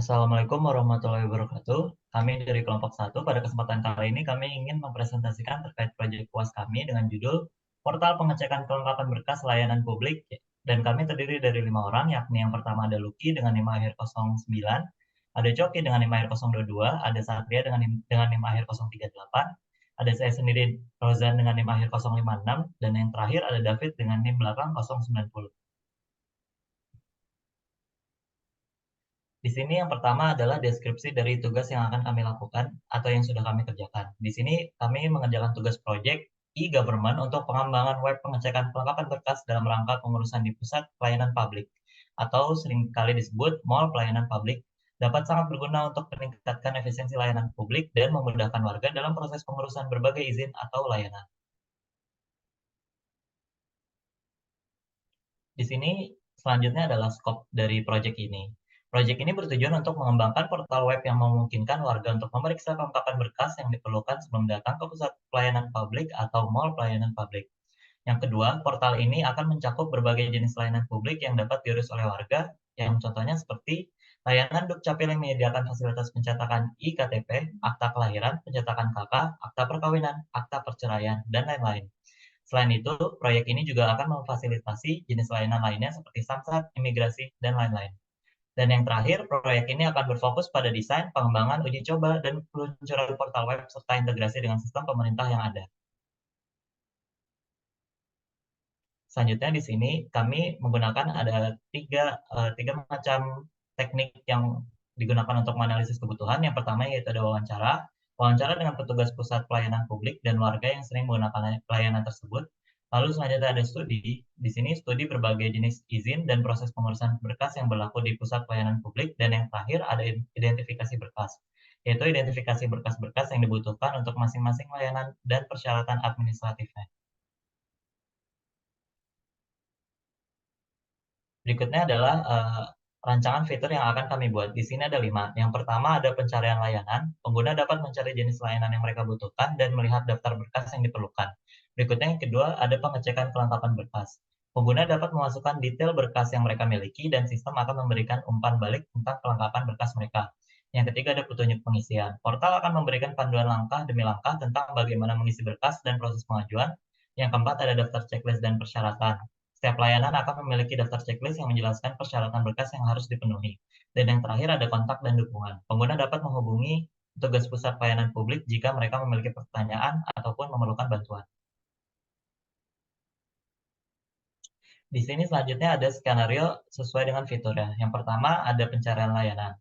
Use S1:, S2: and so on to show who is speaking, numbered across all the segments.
S1: Assalamualaikum warahmatullahi wabarakatuh. Kami dari kelompok satu pada kesempatan kali ini kami ingin mempresentasikan terkait proyek UAS kami dengan judul Portal Pengecekan Kelengkapan Berkas Layanan Publik. Dan kami terdiri dari 5 orang, yakni yang pertama ada Lucky dengan NIM akhir 09, ada Coki dengan NIM akhir 022, ada Satria dengan NIM akhir 038, ada saya sendiri Rozan dengan NIM akhir 056, dan yang terakhir ada David dengan NIM belakang 090. Di sini yang pertama adalah deskripsi dari tugas yang akan kami lakukan atau yang sudah kami kerjakan. Di sini kami mengerjakan tugas proyek e-government untuk pengembangan web pengecekan kelengkapan berkas dalam rangka pengurusan di pusat pelayanan publik atau seringkali disebut mall pelayanan publik, dapat sangat berguna untuk meningkatkan efisiensi layanan publik dan memudahkan warga dalam proses pengurusan berbagai izin atau layanan. Di sini selanjutnya adalah skop dari proyek ini. Proyek ini bertujuan untuk mengembangkan portal web yang memungkinkan warga untuk memeriksa kelengkapan berkas yang diperlukan sebelum datang ke pusat pelayanan publik atau mall pelayanan publik. Yang kedua, portal ini akan mencakup berbagai jenis layanan publik yang dapat diurus oleh warga, yang contohnya seperti layanan Dukcapil yang menyediakan fasilitas pencetakan iKTP, akta kelahiran, pencetakan KK, akta perkawinan, akta perceraian, dan lain-lain. Selain itu, proyek ini juga akan memfasilitasi jenis layanan lainnya seperti samsat, imigrasi, dan lain-lain. Dan yang terakhir, proyek ini akan berfokus pada desain, pengembangan, uji coba, dan peluncuran portal web serta integrasi dengan sistem pemerintah yang ada. Selanjutnya di sini kami menggunakan ada tiga macam teknik yang digunakan untuk menganalisis kebutuhan. Yang pertama yaitu ada wawancara, wawancara dengan petugas pusat pelayanan publik dan warga yang sering menggunakan pelayanan tersebut. Lalu selanjutnya ada studi. Di sini studi berbagai jenis izin dan proses pengurusan berkas yang berlaku di pusat pelayanan publik. Dan yang terakhir ada identifikasi berkas, yaitu identifikasi berkas-berkas yang dibutuhkan untuk masing-masing layanan dan persyaratan administratifnya. Berikutnya adalah rancangan fitur yang akan kami buat. Di sini ada 5. Yang pertama ada pencarian layanan. Pengguna dapat mencari jenis layanan yang mereka butuhkan dan melihat daftar berkas yang diperlukan. Berikutnya yang kedua ada pengecekan kelengkapan berkas. Pengguna dapat memasukkan detail berkas yang mereka miliki dan sistem akan memberikan umpan balik tentang kelengkapan berkas mereka. Yang ketiga ada petunjuk pengisian. Portal akan memberikan panduan langkah demi langkah tentang bagaimana mengisi berkas dan proses pengajuan. Yang keempat ada daftar checklist dan persyaratan. Setiap layanan akan memiliki daftar checklist yang menjelaskan persyaratan berkas yang harus dipenuhi. Dan yang terakhir ada kontak dan dukungan. Pengguna dapat menghubungi petugas pusat pelayanan publik jika mereka memiliki pertanyaan ataupun memerlukan bantuan. Di sini selanjutnya ada skenario sesuai dengan fiturnya. Yang pertama ada pencarian layanan.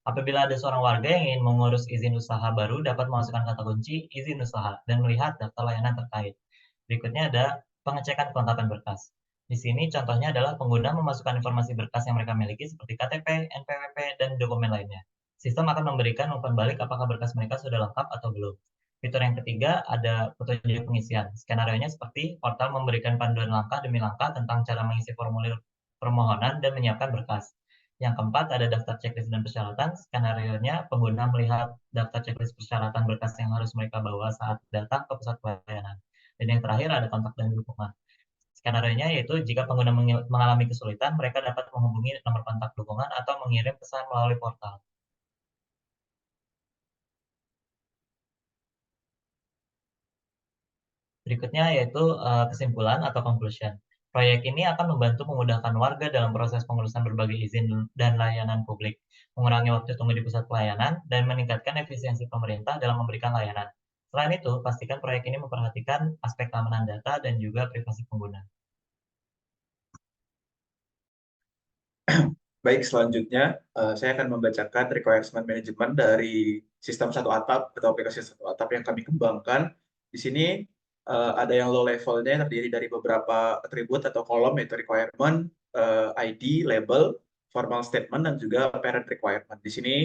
S1: Apabila ada seorang warga yang ingin mengurus izin usaha baru, dapat memasukkan kata kunci izin usaha dan melihat daftar layanan terkait. Berikutnya ada pengecekan kelengkapan berkas. Di sini contohnya adalah pengguna memasukkan informasi berkas yang mereka miliki seperti KTP, NPWP, dan dokumen lainnya. Sistem akan memberikan umpan balik apakah berkas mereka sudah lengkap atau belum. Fitur yang ketiga ada petunjuk pengisian. Skenario-nya seperti portal memberikan panduan langkah demi langkah tentang cara mengisi formulir permohonan dan menyiapkan berkas. Yang keempat ada daftar checklist dan persyaratan. Skenario-nya pengguna melihat daftar checklist persyaratan berkas yang harus mereka bawa saat datang ke pusat pelayanan. Dan yang terakhir ada kontak dan dukungan. Skenario-nya yaitu jika pengguna mengalami kesulitan, mereka dapat menghubungi nomor kontak dukungan atau mengirim pesan melalui portal. Berikutnya yaitu kesimpulan atau conclusion. Proyek ini akan membantu memudahkan warga dalam proses pengurusan berbagai izin dan layanan publik, mengurangi waktu tunggu di pusat pelayanan, dan meningkatkan efisiensi pemerintah dalam memberikan layanan. Selain itu, pastikan proyek ini memperhatikan aspek keamanan data dan juga privasi pengguna.
S2: Baik, selanjutnya saya akan membacakan requirement management dari sistem satu atap atau aplikasi satu atap yang kami kembangkan. Di sini ada yang low levelnya terdiri dari beberapa atribut atau kolom yaitu requirement, ID, label, formal statement, dan juga parent requirement. Di sini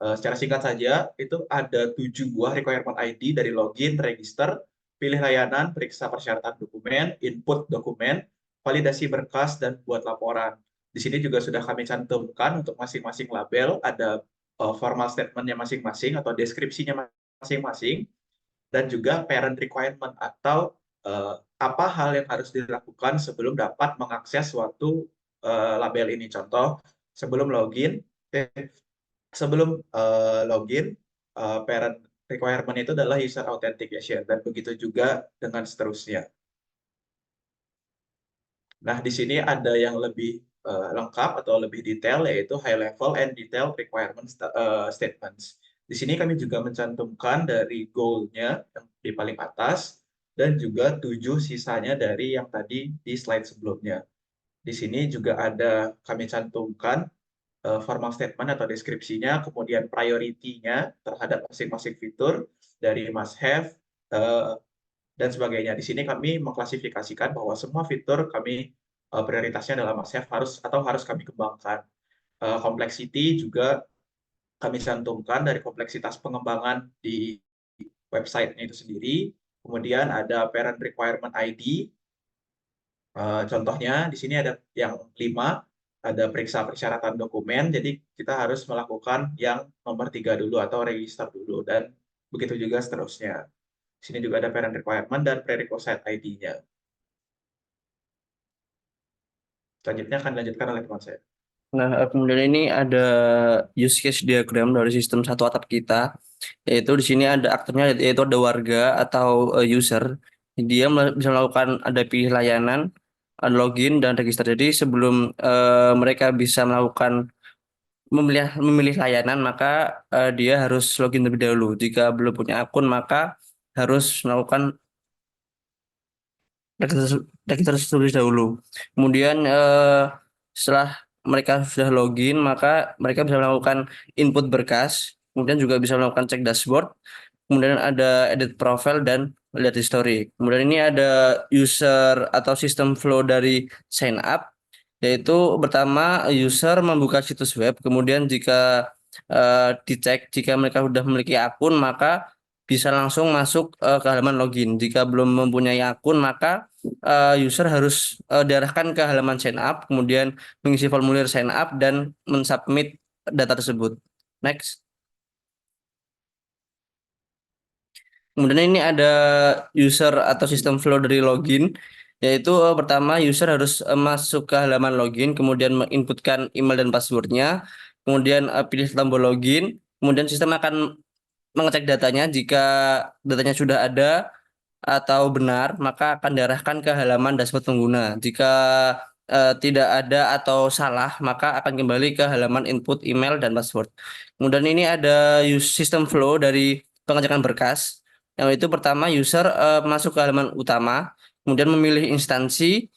S2: secara singkat saja itu ada 7 buah requirement ID dari login, register, pilih layanan, periksa persyaratan dokumen, input dokumen, validasi berkas, dan buat laporan. Di sini juga sudah kami cantumkan untuk masing-masing label, ada formal statementnya masing-masing atau deskripsinya masing-masing, dan juga parent requirement atau apa hal yang harus dilakukan sebelum dapat mengakses suatu label ini. Contoh, sebelum login, sebelum login, parent requirement itu adalah user authentication dan begitu juga dengan seterusnya. Nah, di sini ada yang lebih lengkap atau lebih detail, yaitu high level and detailed requirement statements. Di sini kami juga mencantumkan dari goal-nya yang di paling atas dan juga 7 sisanya dari yang tadi di slide sebelumnya. Di sini juga ada kami cantumkan formal statement atau deskripsinya, kemudian priority-nya terhadap masing-masing fitur dari must have, dan sebagainya. Di sini kami mengklasifikasikan bahwa semua fitur kami prioritasnya adalah must have harus kami kembangkan. Complexity juga kami cantumkan dari kompleksitas pengembangan di website-nya itu sendiri. Kemudian ada parent requirement ID. Contohnya di sini ada yang 5, ada periksa persyaratan dokumen. Jadi kita harus melakukan yang nomor 3 dulu atau register dulu dan begitu juga seterusnya. Di sini juga ada parent requirement dan prerequisite ID-nya. Selanjutnya akan dilanjutkan oleh teman saya.
S3: Nah, kemudian ini ada use case diagram dari sistem satu atap kita, yaitu di sini ada aktornya, yaitu ada warga atau user. Dia bisa melakukan ada pilih layanan, login dan register. Jadi sebelum mereka bisa melakukan memilih layanan, maka dia harus login terlebih dahulu. Jika belum punya akun, maka harus melakukan register terlebih dahulu. Kemudian setelah mereka sudah login, maka mereka bisa melakukan input berkas, kemudian juga bisa melakukan cek dashboard, kemudian ada edit profile dan lihat history. Kemudian ini ada user atau sistem flow dari sign up, yaitu pertama user membuka situs web, kemudian jika dicek jika mereka sudah memiliki akun, maka bisa langsung masuk ke halaman login. Jika belum mempunyai akun, maka user harus diarahkan ke halaman sign up, kemudian mengisi formulir sign up dan mensubmit data tersebut. Next. Kemudian ini ada user atau sistem flow dari login, yaitu pertama user harus masuk ke halaman login, kemudian menginputkan email dan passwordnya, kemudian pilih tombol login, kemudian sistem akan mengecek datanya. Jika datanya sudah ada atau benar, maka akan diarahkan ke halaman dashboard pengguna. Jika tidak ada atau salah, maka akan kembali ke halaman input email dan password. Kemudian ini ada sistem flow dari pengecekan berkas. Yang itu pertama user masuk ke halaman utama, kemudian memilih instansi,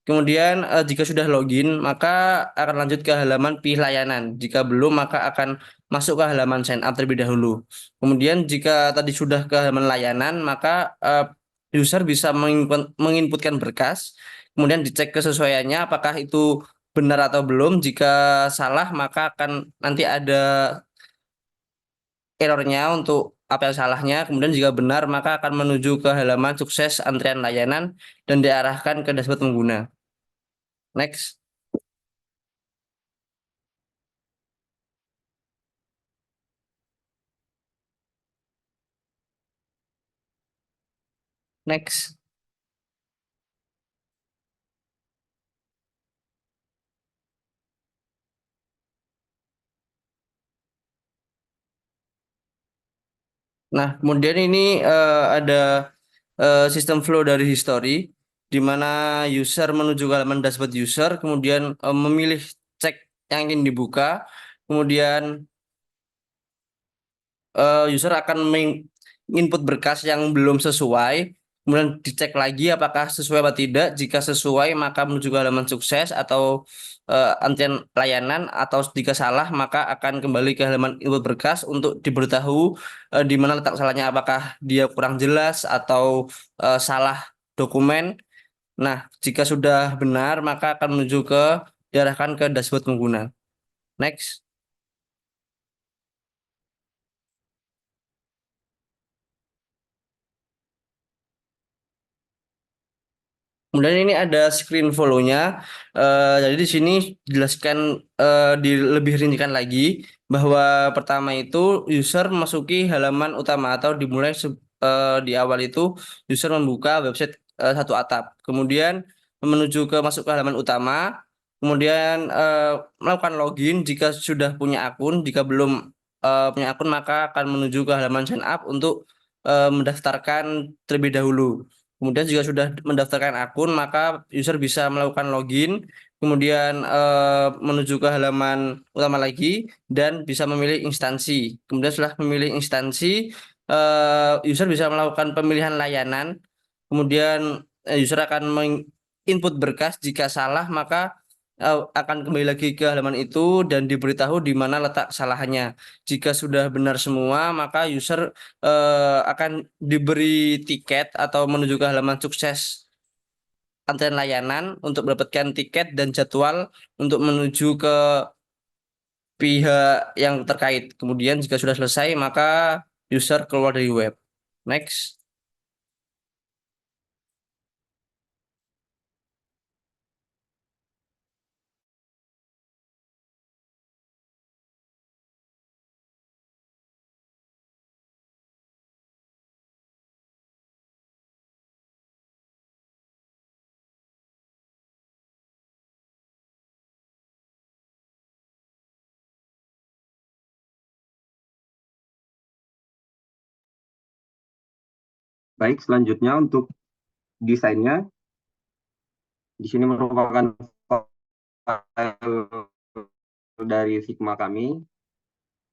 S3: kemudian jika sudah login, maka akan lanjut ke halaman pilih layanan. Jika belum, maka akan masuk ke halaman sign up terlebih dahulu. Kemudian jika tadi sudah ke halaman layanan, maka user bisa menginputkan berkas, kemudian dicek kesesuaiannya apakah itu benar atau belum. Jika salah, maka akan nanti ada errornya untuk apa yang salahnya. Kemudian jika benar, maka akan menuju ke halaman sukses antrian layanan dan diarahkan ke dashboard pengguna. Next. Next. Nah, kemudian ini ada sistem flow dari history, di mana user menuju ke halaman dashboard user, kemudian memilih cek yang ingin dibuka, kemudian user akan menginput berkas yang belum sesuai, kemudian dicek lagi apakah sesuai atau tidak. Jika sesuai, maka menuju ke halaman sukses atau antrian layanan, atau jika salah, maka akan kembali ke halaman input berkas untuk diberitahu di mana letak salahnya, apakah dia kurang jelas atau salah dokumen. Nah, jika sudah benar, maka akan menuju ke diarahkan ke dashboard pengguna. Next. Kemudian ini ada screen follow-nya. Jadi di sini dijelaskan lebih rincikan lagi bahwa pertama itu user memasuki halaman utama atau dimulai di awal itu user membuka website satu atap. Kemudian menuju ke masuk ke halaman utama. Kemudian melakukan login jika sudah punya akun. Jika belum punya akun maka akan menuju ke halaman sign up untuk mendaftarkan terlebih dahulu. Kemudian jika sudah mendaftarkan akun maka user bisa melakukan login, kemudian menuju ke halaman utama lagi dan bisa memilih instansi. Kemudian setelah memilih instansi, user bisa melakukan pemilihan layanan. Kemudian user akan input berkas. Jika salah maka akan kembali lagi ke halaman itu dan diberitahu di mana letak kesalahannya. Jika sudah benar semua maka user akan diberi tiket atau menuju ke halaman sukses antrian layanan untuk mendapatkan tiket dan jadwal untuk menuju ke pihak yang terkait. Kemudian jika sudah selesai maka user keluar dari web. Next.
S4: Baik, selanjutnya untuk desainnya, di sini merupakan file dari Figma kami.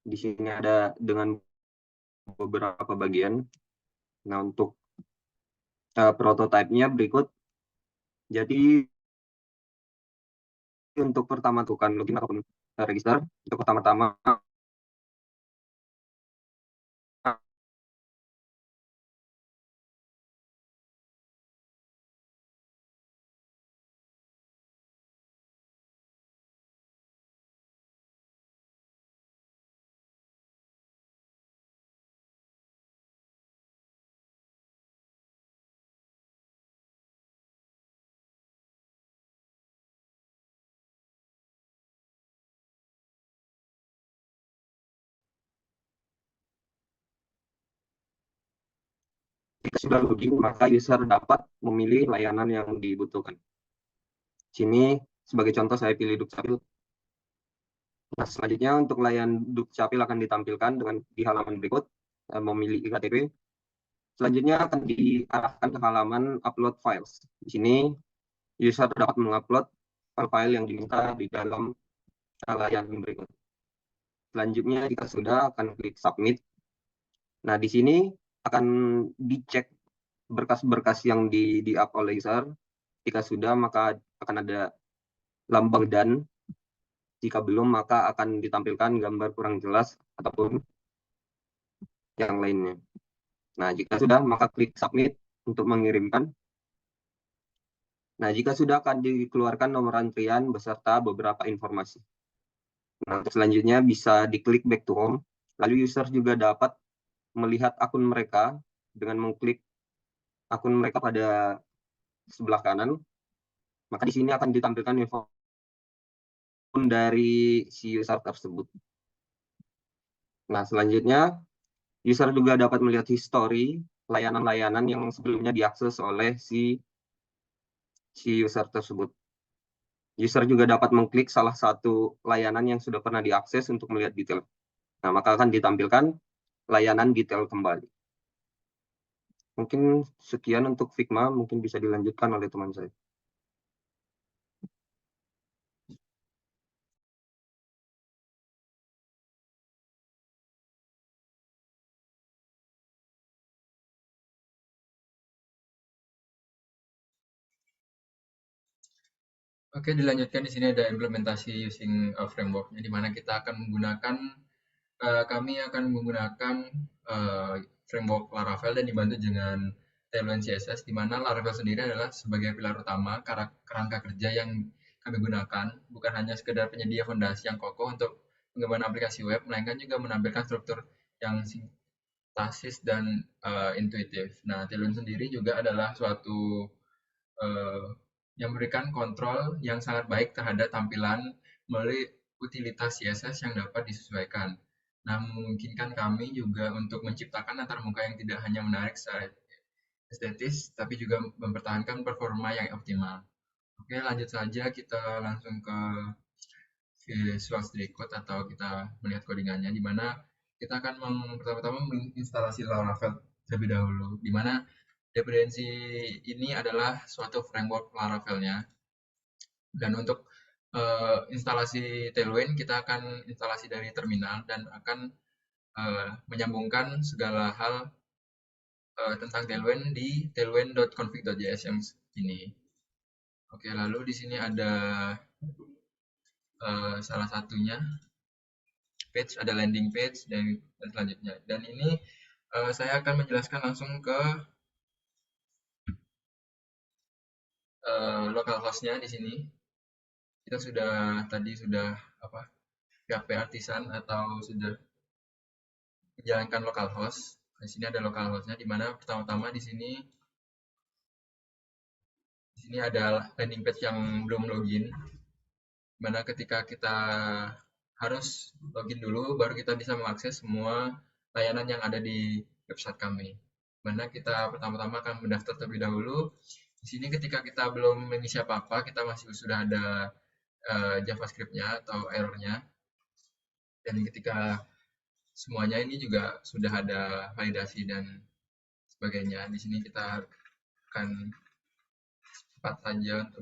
S4: Di sini ada dengan beberapa bagian. Nah, untuk prototipenya berikut. Jadi, untuk pertama bukan login ataupun register, untuk pertama-tama jika sudah login, maka user dapat memilih layanan yang dibutuhkan. Sini sebagai contoh saya pilih Dukcapil. Nah, selanjutnya untuk layanan Dukcapil akan ditampilkan dengan di halaman berikut, memilih iktp. Selanjutnya akan diarahkan ke halaman upload files. Di sini user dapat mengupload file-file yang diminta di dalam layanan berikut. Selanjutnya jika sudah akan klik submit. Nah, di sini akan dicek berkas-berkas yang di-up oleh user. Jika sudah maka akan ada lambang dan. Jika belum maka akan ditampilkan gambar kurang jelas ataupun yang lainnya. Nah, jika sudah maka klik submit untuk mengirimkan. Nah, jika sudah akan dikeluarkan nomor antrian beserta beberapa informasi. Nah, untuk selanjutnya bisa diklik back to home. Lalu user juga dapat melihat akun mereka dengan mengklik akun mereka pada sebelah kanan. Maka di sini akan ditampilkan info dari si user tersebut. Nah, selanjutnya user juga dapat melihat history layanan-layanan yang sebelumnya diakses oleh si user tersebut. User juga dapat mengklik salah satu layanan yang sudah pernah diakses untuk melihat detail. Nah, maka akan ditampilkan layanan detail kembali. Mungkin sekian untuk Figma, mungkin bisa dilanjutkan oleh teman saya.
S5: Oke, dilanjutkan di sini ada implementasi using framework, di mana kita akan menggunakan kami akan menggunakan framework Laravel dan dibantu dengan Tailwind CSS, di mana Laravel sendiri adalah sebagai pilar utama kerangka kerja yang kami gunakan, bukan hanya sekedar penyedia fondasi yang kokoh untuk pengembangan aplikasi web, melainkan juga menampilkan struktur yang sintaksis dan intuitif. Nah, Tailwind sendiri juga adalah suatu yang memberikan kontrol yang sangat baik terhadap tampilan melalui utilitas CSS yang dapat disesuaikan. Nah, memungkinkan kami juga untuk menciptakan antar muka yang tidak hanya menarik secara estetis, tapi juga mempertahankan performa yang optimal. Oke, lanjut saja kita langsung ke Visual Studio Code atau kita melihat codingannya, di mana kita akan pertama-tama menginstalasi Laravel terlebih dahulu, di mana dependensi ini adalah suatu framework Laravelnya. Dan untuk instalasi Tailwind, kita akan instalasi dari terminal dan akan menyambungkan segala hal tentang Tailwind di tailwind.config.js yang ini. Oke, lalu di sini ada salah satunya page, ada landing page dan selanjutnya. Dan ini saya akan menjelaskan langsung ke localhost-nya di sini. Kita tadi sudah PHP artisan atau sudah menjalankan localhost. Di sini ada localhost-nya, di mana pertama-tama di sini ada landing page yang belum login, di mana ketika kita harus login dulu, baru kita bisa mengakses semua layanan yang ada di website kami. Di mana kita pertama-tama akan mendaftar terlebih dahulu. Di sini ketika kita belum mengisi apa-apa, kita masih sudah ada JavaScript-nya atau error-nya. Dan ketika semuanya ini juga sudah ada validasi dan sebagainya, di sini kita akan cepat saja untuk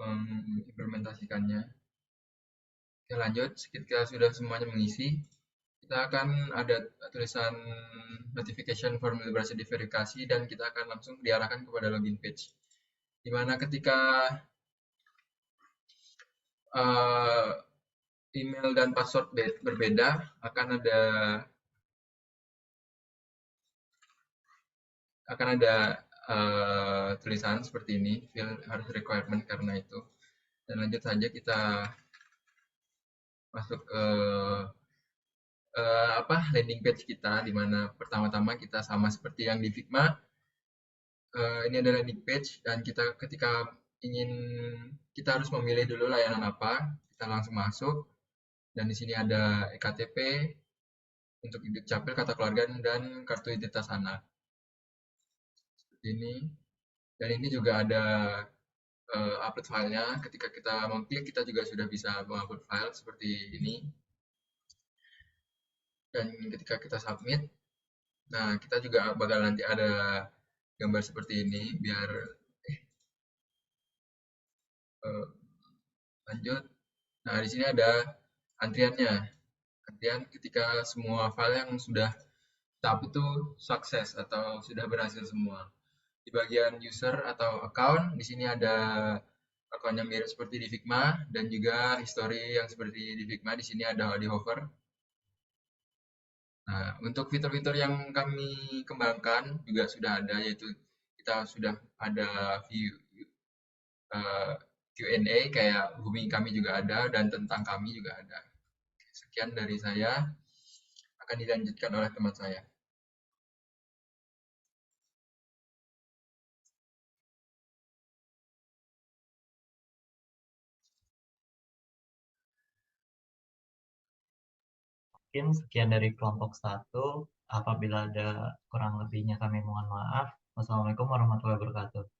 S5: mengimplementasikannya. Oke, lanjut. Ketika sudah semuanya mengisi, kita akan ada tulisan notification form berhasil diverifikasi dan kita akan langsung diarahkan kepada login page. Di mana ketika email dan password berbeda, akan ada tulisan seperti ini, fill harus requirement karena itu. Dan lanjut saja kita masuk ke landing page kita, di mana pertama-tama kita sama seperti yang di Figma. Ini ada landing page dan ketika kita harus memilih dulu layanan apa, kita langsung masuk. Dan di sini ada ektp untuk dukcapil, kata keluarga, dan kartu identitas anak. Seperti ini. Dan ini juga ada upload filenya. Ketika kita mengklik, kita juga sudah bisa mengupload file seperti ini. Dan ketika kita submit, nah kita juga bakal nanti ada gambar seperti ini, biar lanjut. Nah, di sini ada antriannya. Antrian ketika semua file yang sudah tahap itu sukses atau sudah berhasil semua. Di bagian user atau account, di sini ada account yang mirip seperti di Figma dan juga history yang seperti di Figma. Di sini ada di hover. Nah, untuk fitur-fitur yang kami kembangkan juga sudah ada, yaitu kita sudah ada view Q&A kayak hubungi kami juga ada dan tentang kami juga ada. Sekian dari saya, akan dilanjutkan oleh teman saya.
S1: Mungkin sekian dari kelompok 1. Apabila ada kurang lebihnya kami mohon maaf. Wassalamualaikum warahmatullahi wabarakatuh.